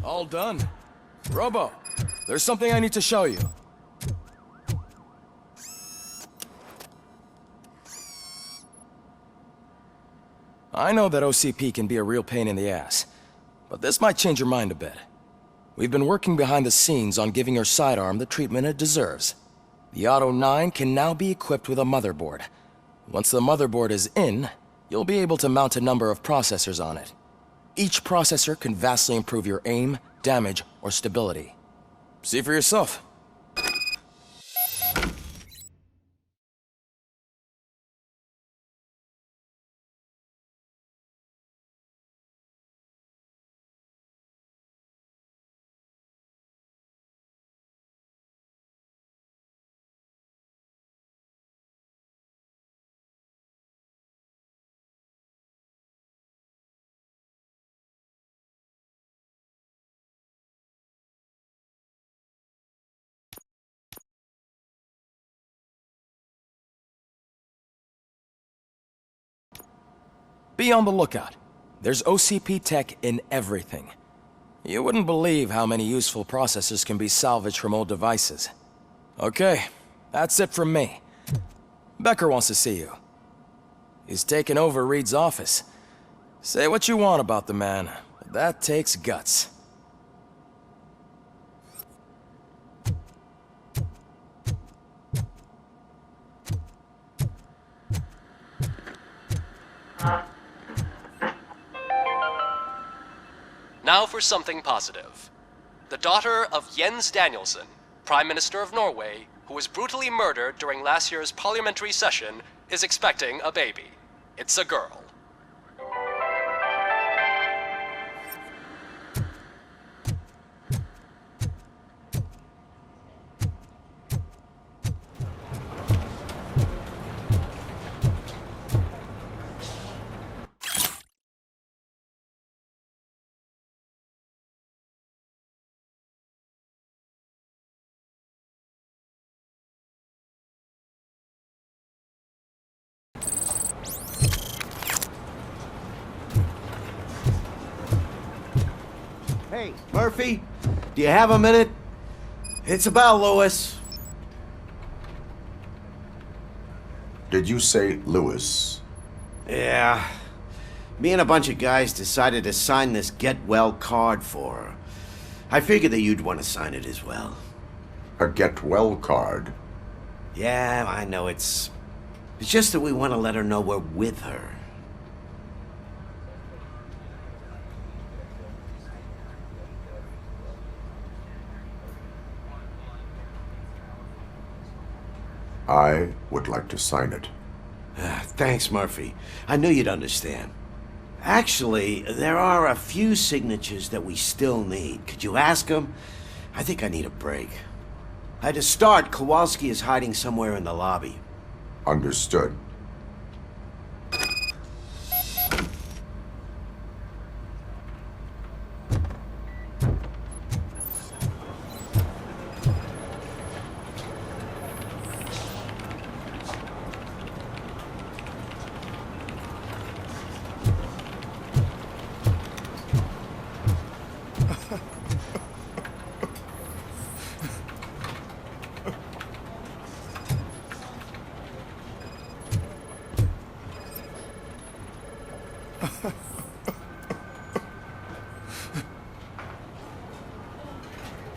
All done. Robo, there's something I need to show you. I know that OCP can be a real pain in the ass, but this might change your mind a bit. We've been working behind the scenes on giving your sidearm the treatment it deserves. The Auto 9 can now be equipped with a motherboard. Once the motherboard is in, you'll be able to mount a number of processors on it. Each processor can vastly improve your aim, damage, or stability. See for yourself. Be on the lookout. There's OCP tech in everything. You wouldn't believe how many useful processors can be salvaged from old devices. Okay, that's it from me. Becker wants to see you. He's taken over Reed's office. Say what you want about the man, but that takes guts. Now for something positive. The daughter of Jens Danielson, Prime Minister of Norway, who was brutally murdered during last year's parliamentary session, is expecting a baby. It's a girl. Hey, Murphy, do you have a minute? It's about Lewis. Did you say Lewis? Yeah. Me and a bunch of guys decided to sign this get well card for her. I figured that you'd want to sign it as well. A get well card? Yeah, I know it's just that we want to let her know we're with her. I would like to sign it. Thanks, Murphy. I knew you'd understand. Actually, there are a few signatures that we still need. Could you ask them? I think I need a break. To start, Kowalski is hiding somewhere in the lobby. Understood.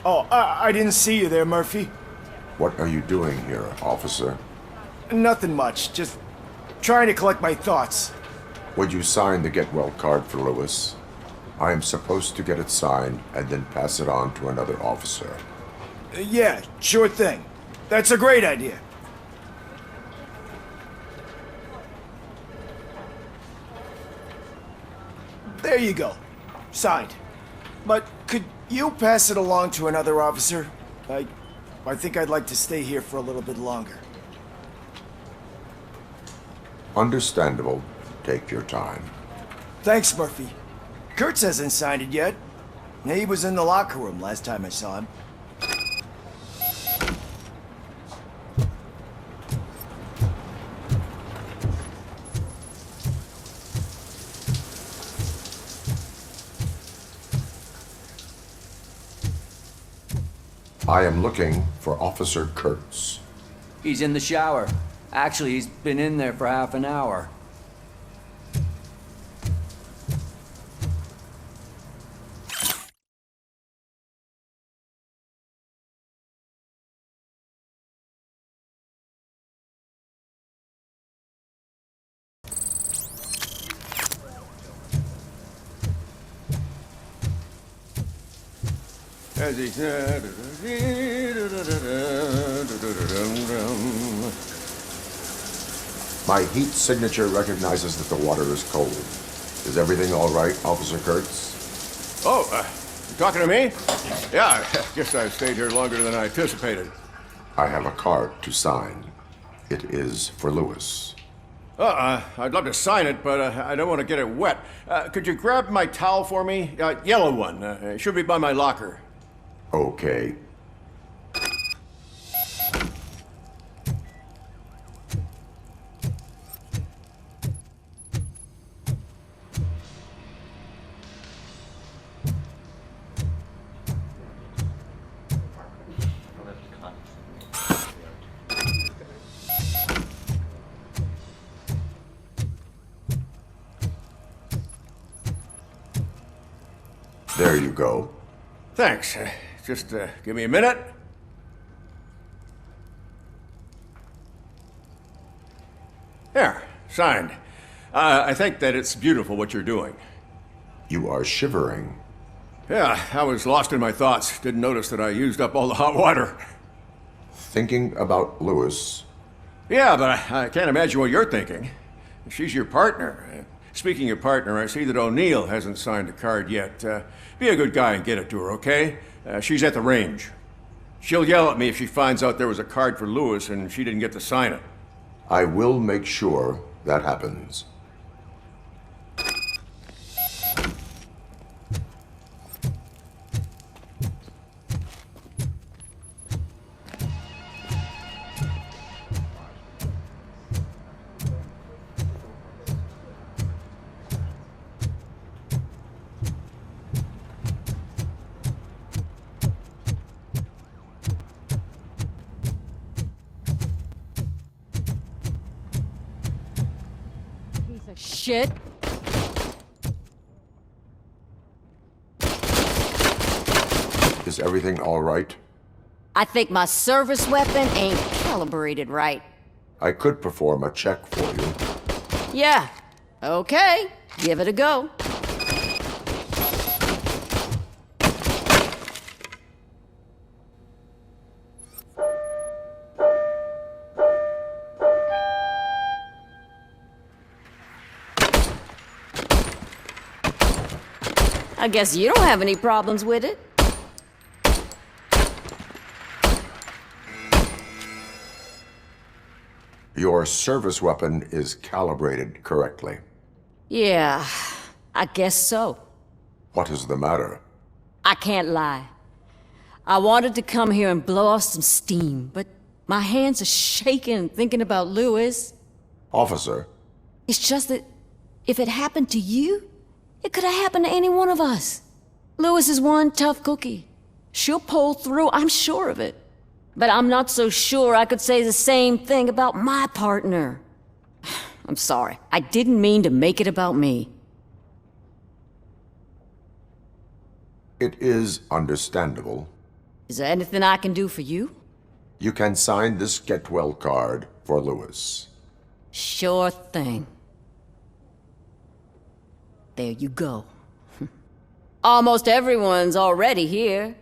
Oh, I didn't see you there, Murphy. What are you doing here, officer? Nothing much, just trying to collect my thoughts. Would you sign the get well card for Lewis? I am supposed to get it signed and then pass it on to another officer. Yeah, sure thing. That's a great idea. There you go. Signed. But could you pass it along to another officer? I think I'd like to stay here for a little bit longer. Understandable. Take your time. Thanks, Murphy. Kurtz hasn't signed it yet. He was in the locker room last time I saw him. I am looking for Officer Kurtz. He's in the shower. Actually, he's been in there for half an hour. As he said. My heat signature recognizes that the water is cold. Is everything all right, Officer Kurtz? Oh, you talking to me? Yeah, I guess I stayed here longer than I anticipated. I have a card to sign. It is for Lewis. I'd love to sign it, but I don't want to get it wet. Could you grab my towel for me? Yellow one. It should be by my locker. Okay. There you go. Thanks. Just give me a minute. There, signed. I think that it's beautiful what you're doing. You are shivering. Yeah, I was lost in my thoughts. Didn't notice that I used up all the hot water. Thinking about Lewis. Yeah, but I can't imagine what you're thinking. She's your partner. Speaking of partner, I see that O'Neill hasn't signed a card yet. Be a good guy and get it to her, okay? She's at the range. She'll yell at me if she finds out there was a card for Lewis and she didn't get to sign it. I will make sure that happens. Shit. Is everything all right? I think my service weapon ain't calibrated right. I could perform a check for you. Yeah. Okay. Give it a go. I guess you don't have any problems with it. Your service weapon is calibrated correctly. Yeah, I guess so. What is the matter? I can't lie. I wanted to come here and blow off some steam, but my hands are shaking thinking about Lewis. Officer, It's just that if it happened to you, it could have happened to any one of us. Lewis is one tough cookie. She'll pull through, I'm sure of it. But I'm not so sure I could say the same thing about my partner. I'm sorry. I didn't mean to make it about me. it is understandable. Is there anything I can do for you? You can sign this get well card for Lewis. Sure thing. There you go. Almost everyone's already here.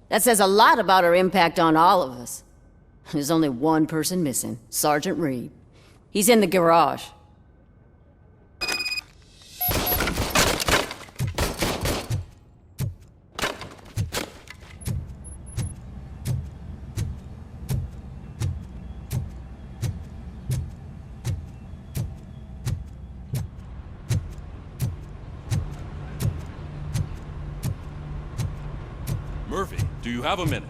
That says a lot about her impact on all of us. There's only one person missing, Sergeant Reed. He's in the garage. Murphy, do you have a minute?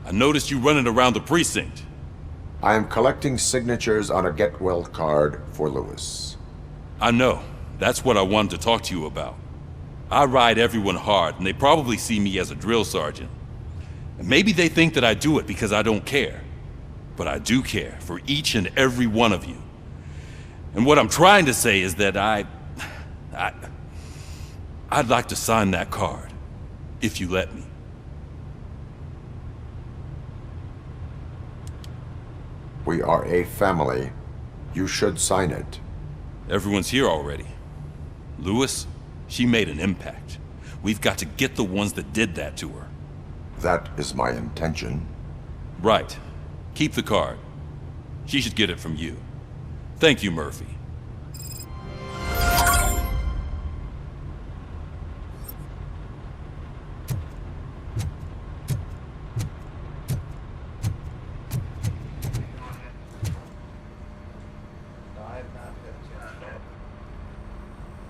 I noticed you running around the precinct. I am collecting signatures on a get well card for Lewis. I know. That's what I wanted to talk to you about. I ride everyone hard, and they probably see me as a drill sergeant. And maybe they think that I do it because I don't care. But I do care for each and every one of you. And what I'm trying to say is that I'd like to sign that card, if you let me. We are a family. You should sign it. Everyone's here already. Lewis, she made an impact. We've got to get the ones that did that to her. That is my intention. Right. Keep the card. She should get it from you. Thank you, Murphy.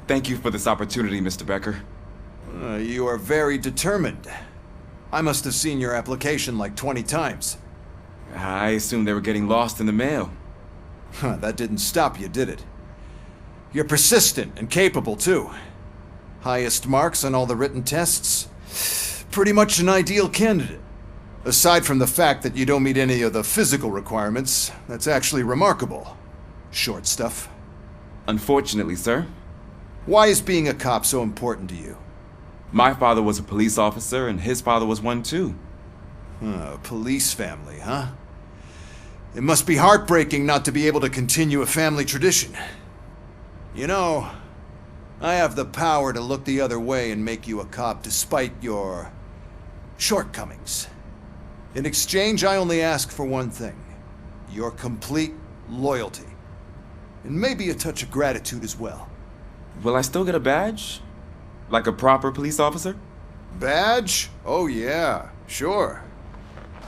Thank you for this opportunity, Mr. Becker. You are very determined. I must have seen your application like 20 times. I assumed they were getting lost in the mail. That didn't stop you, did it? You're persistent and capable, too. Highest marks on all the written tests. Pretty much an ideal candidate. Aside from the fact that you don't meet any of the physical requirements, that's actually remarkable. Short stuff. Unfortunately, sir. Why is being a cop so important to you? My father was a police officer, and his father was one too. A police family, huh? It must be heartbreaking not to be able to continue a family tradition. You know, I have the power to look the other way and make you a cop despite your shortcomings. In exchange, I only ask for one thing. Your complete loyalty. And maybe a touch of gratitude as well. Will I still get a badge? Like a proper police officer? Badge? Oh yeah, sure.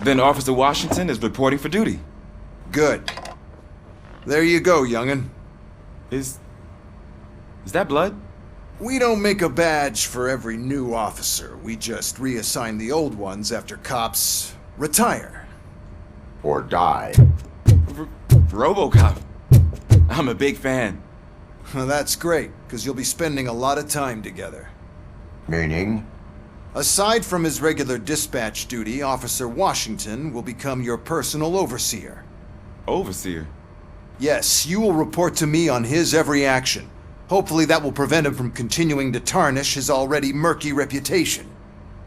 Then Officer Washington is reporting for duty. Good. There you go, young'un. Is that blood? We don't make a badge for every new officer. We just reassign the old ones after cops retire. Or die. Robocop. I'm a big fan. That's great, because you'll be spending a lot of time together. Meaning? Aside from his regular dispatch duty, Officer Washington will become your personal overseer. Overseer? Yes, you will report to me on his every action. Hopefully that will prevent him from continuing to tarnish his already murky reputation.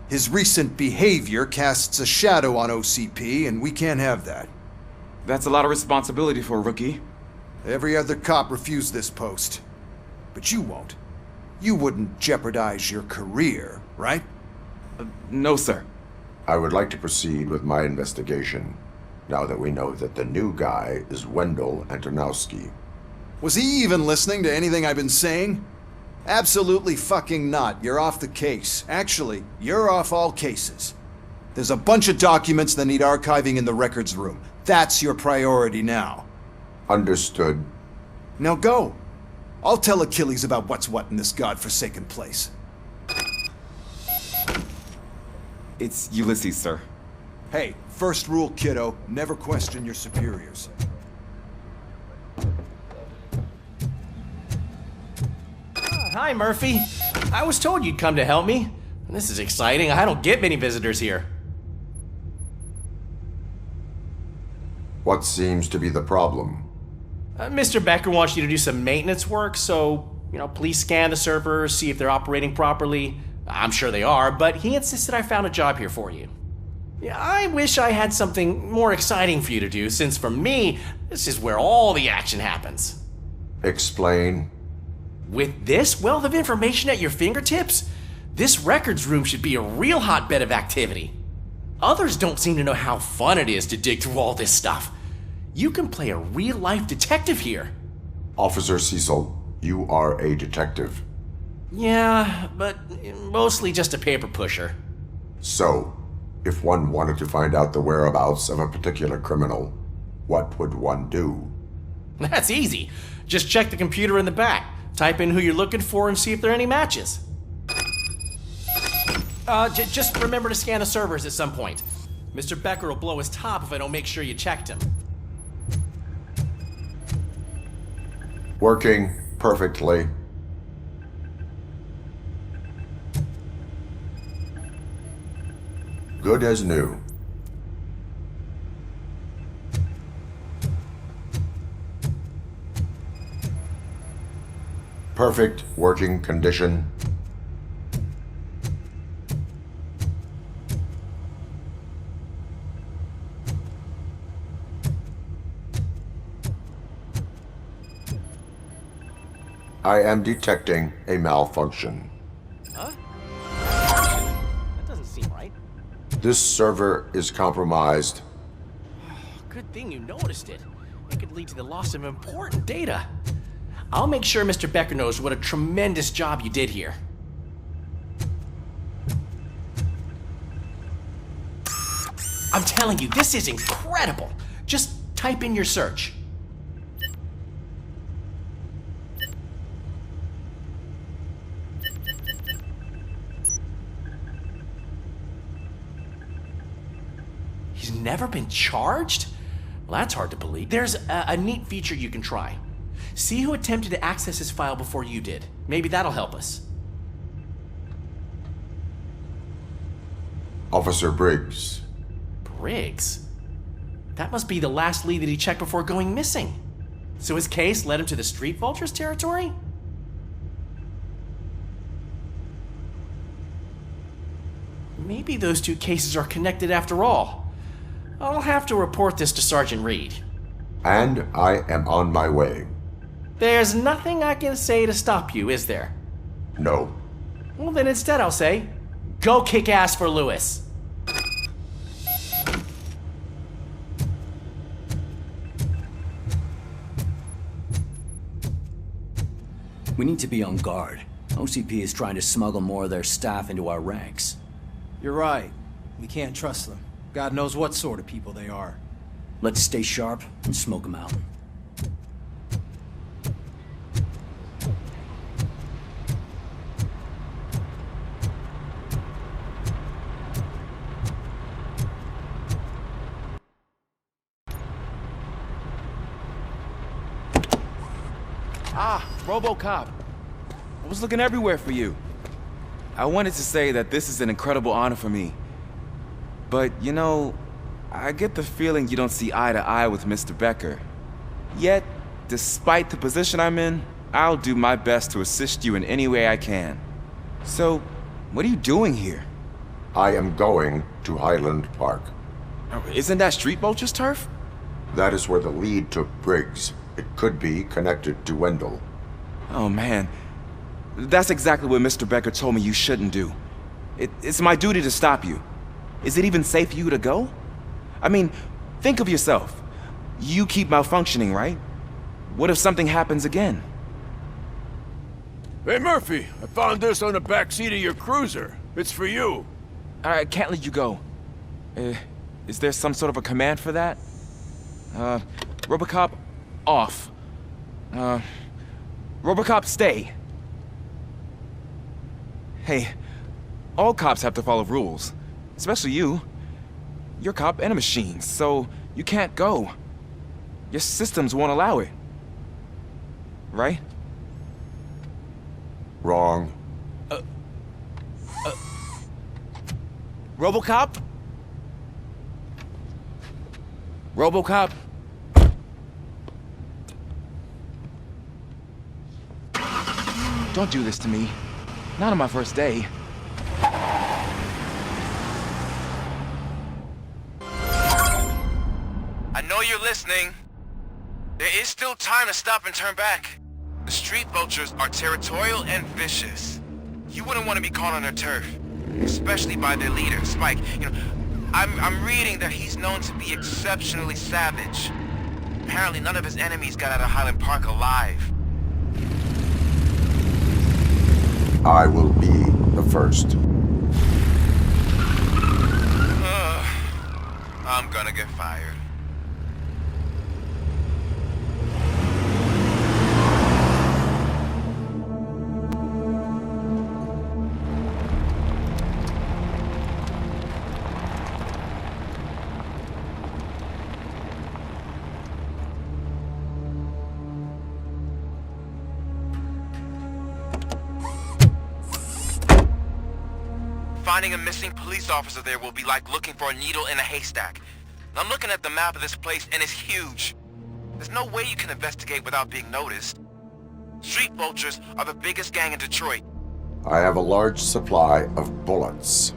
His recent behavior casts a shadow on OCP, and we can't have that. That's a lot of responsibility for a rookie. Every other cop refused this post. But you won't. You wouldn't jeopardize your career, right? No, sir. I would like to proceed with my investigation, now that we know that the new guy is Wendell Antonowski. Was he even listening to anything I've been saying? Absolutely fucking not. You're off the case. Actually, you're off all cases. There's a bunch of documents that need archiving in the records room. That's your priority now. Understood. Now go. I'll tell Achilles about what's what in this godforsaken place. It's Ulysses, sir. Hey, first rule, kiddo, never question your superiors. Hi, Murphy. I was told you'd come to help me. This is exciting. I don't get many visitors here. What seems to be the problem? Mr. Becker wants you to do some maintenance work, so, please scan the servers, see if they're operating properly. I'm sure they are, but he insisted I found a job here for you. Yeah, I wish I had something more exciting for you to do, since for me, this is where all the action happens. Explain. With this wealth of information at your fingertips, this records room should be a real hotbed of activity. Others don't seem to know how fun it is to dig through all this stuff. You can play a real-life detective here. Officer Cecil, you are a detective. Yeah, but mostly just a paper pusher. So, if one wanted to find out the whereabouts of a particular criminal, what would one do? That's easy. Just check the computer in the back, type in who you're looking for, and see if there are any matches. Just remember to scan the servers at some point. Mr. Becker will blow his top if I don't make sure you checked him. Working. Perfectly. Good as new. Perfect working condition. I am detecting a malfunction. Huh? That doesn't seem right. This server is compromised. Good thing you noticed it. It could lead to the loss of important data. I'll make sure Mr. Becker knows what a tremendous job you did here. I'm telling you, this is incredible. Just type in your search. He's never been charged? Well, that's hard to believe. There's a neat feature you can try. See who attempted to access his file before you did. Maybe that'll help us. Officer Briggs. Briggs? That must be the last lead that he checked before going missing. So his case led him to the Street Vultures territory? Maybe those two cases are connected after all. I'll have to report this to Sergeant Reed. And I am on my way. There's nothing I can say to stop you, is there? No. Well, then instead I'll say, go kick ass for Lewis. We need to be on guard. OCP is trying to smuggle more of their staff into our ranks. You're right. We can't trust them. God knows what sort of people they are. Let's stay sharp and smoke them out. Ah, Robocop. I was looking everywhere for you. I wanted to say that this is an incredible honor for me. But, you know, I get the feeling you don't see eye to eye with Mr. Becker. Yet, despite the position I'm in, I'll do my best to assist you in any way I can. So, what are you doing here? I am going to Highland Park. Isn't that Street Vulture's turf? That is where the lead took Briggs. It could be connected to Wendell. Oh, man. That's exactly what Mr. Becker told me you shouldn't do. It's my duty to stop you. Is it even safe for you to go? I mean, think of yourself. You keep malfunctioning, right? What if something happens again? Hey, Murphy, I found this on the back seat of your cruiser. It's for you. I can't let you go. Is there some sort of a command for that? Robocop, off. Robocop, stay. Hey, all cops have to follow rules. Especially you. You're a cop and a machine, so you can't go. Your systems won't allow it. Right? Wrong. Robocop? Robocop? Don't do this to me. Not on my first day. I know you're listening. There is still time to stop and turn back. The Street Vultures are territorial and vicious. You wouldn't want to be caught on their turf, especially by their leader, Spike. You know, I'm reading that he's known to be exceptionally savage. Apparently none of his enemies got out of Highland Park alive. I will be the first. I'm gonna get fired. finding a missing police officer there will be like looking for a needle in a haystack. I'm looking at the map of this place and it's huge. There's no way you can investigate without being noticed. Street vultures are the biggest gang in Detroit. I have a large supply of bullets.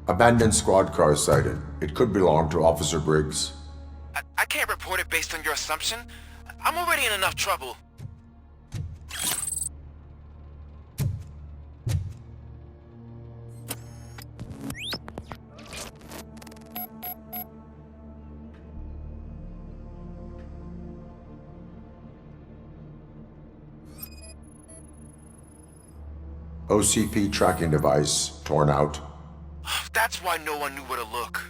Abandoned squad car sighted. It could belong to Officer Briggs. I can't report it based on your assumption. I'm already in enough trouble. OCP tracking device torn out. That's why no one knew where to look.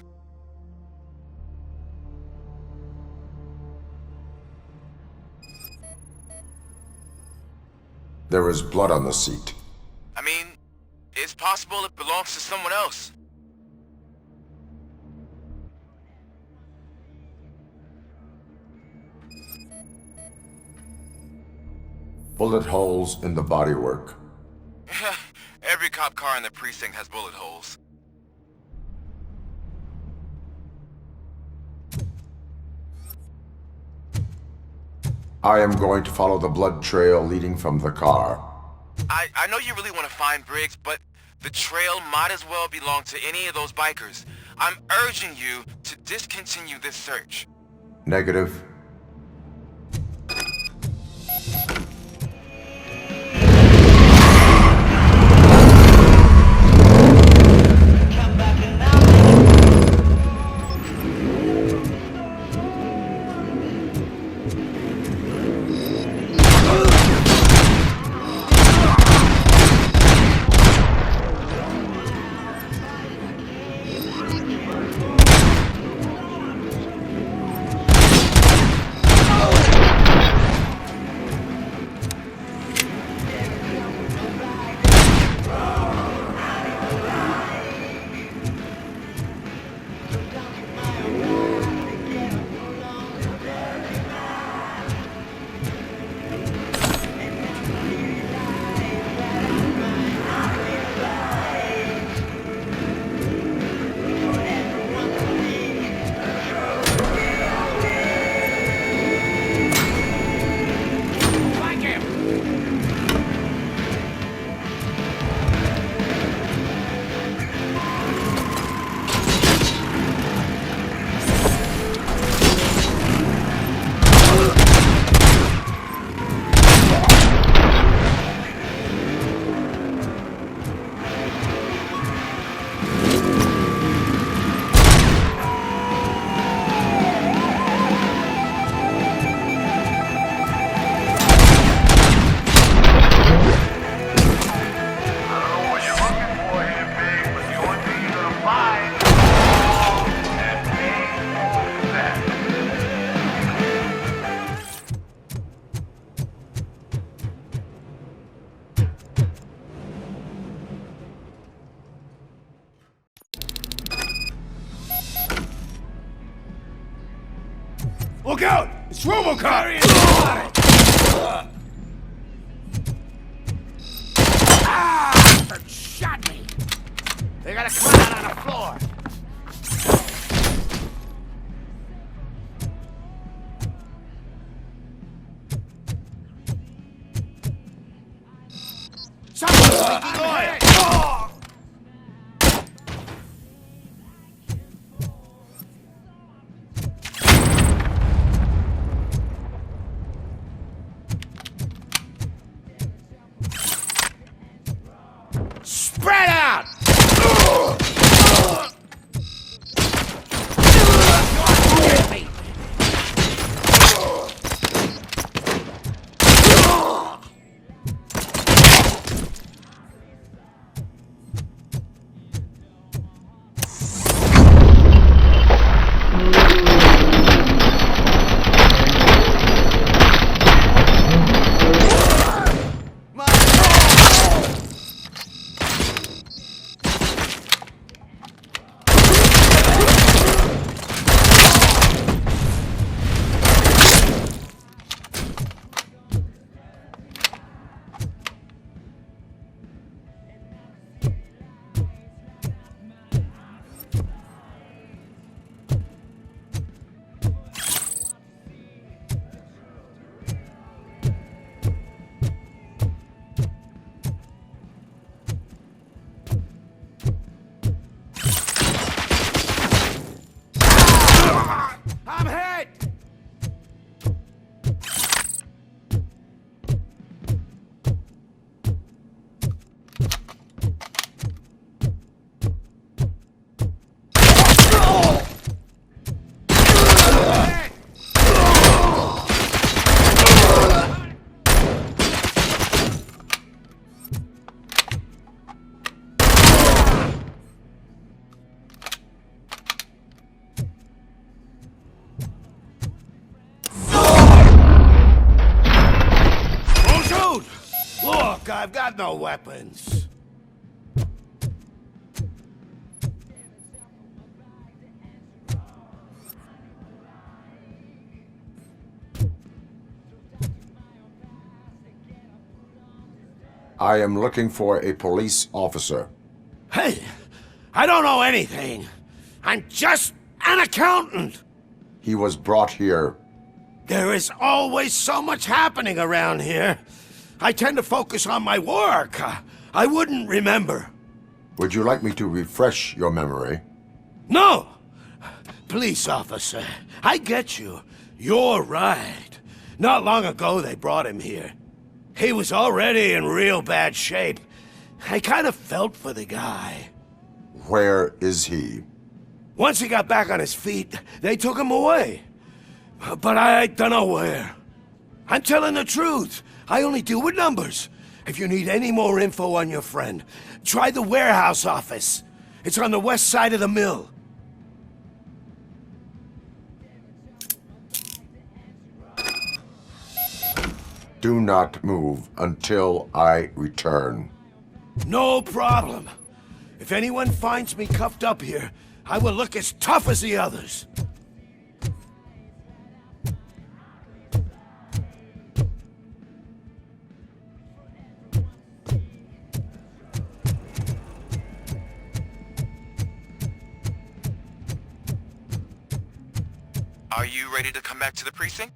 There is blood on the seat. I mean, it's possible it belongs to someone else. Bullet holes in the bodywork. Every cop car in the precinct has bullet holes. I am going to follow the blood trail leading from the car. I know you really want to find Briggs, but the trail might as well belong to any of those bikers. I'm urging you to discontinue this search. Negative. Look out! It's Robocop! Shot me! They got a clown on the floor! Someone's leaking oil! Spread out! I've got no weapons. I am looking for a police officer. Hey, I don't know anything. I'm just an accountant. He was brought here. There is always so much happening around here. I tend to focus on my work. I wouldn't remember. Would you like me to refresh your memory? No! Police officer, I get you. You're right. Not long ago they brought him here. He was already in real bad shape. I kind of felt for the guy. Where is he? Once he got back on his feet, they took him away. But I don't know where. I'm telling the truth. I only deal with numbers. If you need any more info on your friend, try the warehouse office. It's on the west side of the mill. Do not move until I return. No problem. If anyone finds me cuffed up here, I will look as tough as the others. Are you ready to come back to the precinct?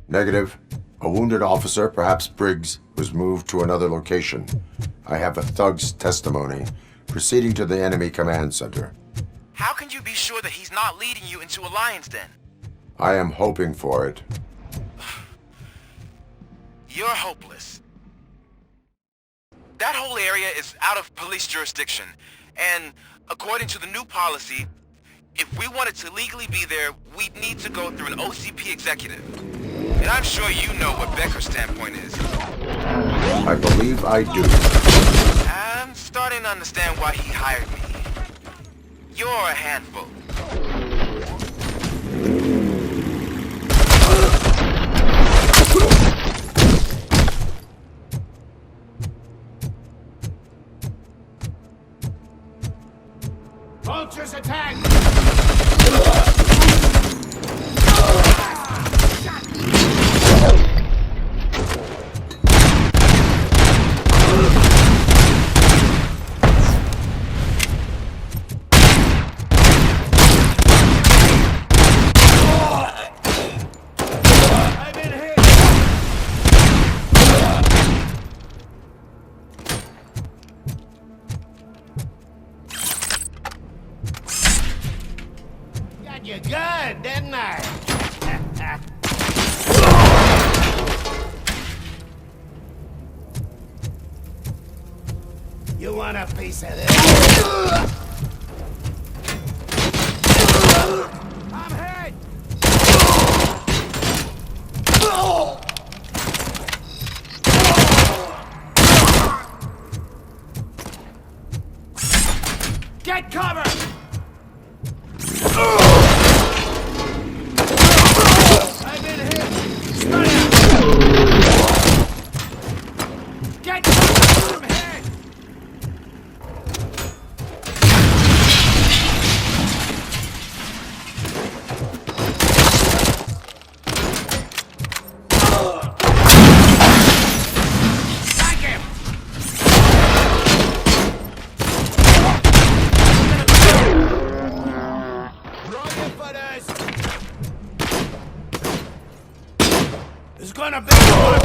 Negative. A wounded officer, perhaps Briggs, was moved to another location. I have a thug's testimony proceeding to the enemy command center. How can you be sure that he's not leading you into a lion's den? I am hoping for it. You're hopeless. That whole area is out of police jurisdiction, and according to the new policy, if we wanted to legally be there, we'd need to go through an OCP executive. And I'm sure you know what Becker's standpoint is. I believe I do. I'm starting to understand why he hired me. You're a handful. Vultures attack! You good, didn't I? You want a piece of this? I'm hit! Get cover! I've been hit! Spread out! Get cover from here! Thank him! There's gonna be more.